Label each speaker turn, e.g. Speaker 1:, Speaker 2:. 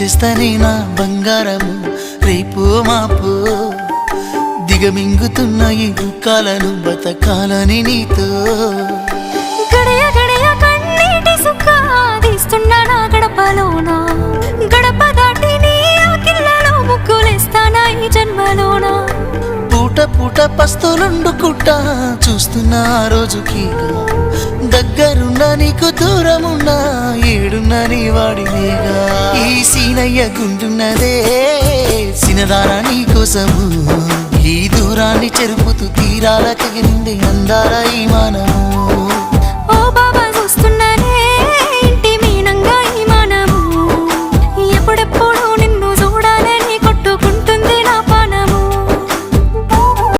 Speaker 1: చేస్తానే నా బంగారము రేపు మాపు దిగమింగుతున్న ఈ దుఃఖాలను బతకాలని నీతో
Speaker 2: గడయ గడయ కన్నీటి సుఖ తీస్తున్నా నా గడపలోనా గడప దాటి నీ ఆకిళ్ళలో ముగ్గులేస్తానా ఈ జన్మలోనా
Speaker 1: పూట పూట పస్తులుండుకుంటా చూస్తున్నా ఆ రోజుకి దగ్గరున్నా నీకు దూరమున్నా ఏడున్నా నీ వాడినేగా ఈ సీనయ్య గుంటున్నదే సినదారా నీ కోసము ఈ దూరాన్ని చెరుపుతూ తీరాల తెగినింది అందాల ఈ మానము
Speaker 2: ఓ బాబా చూస్తున్నానే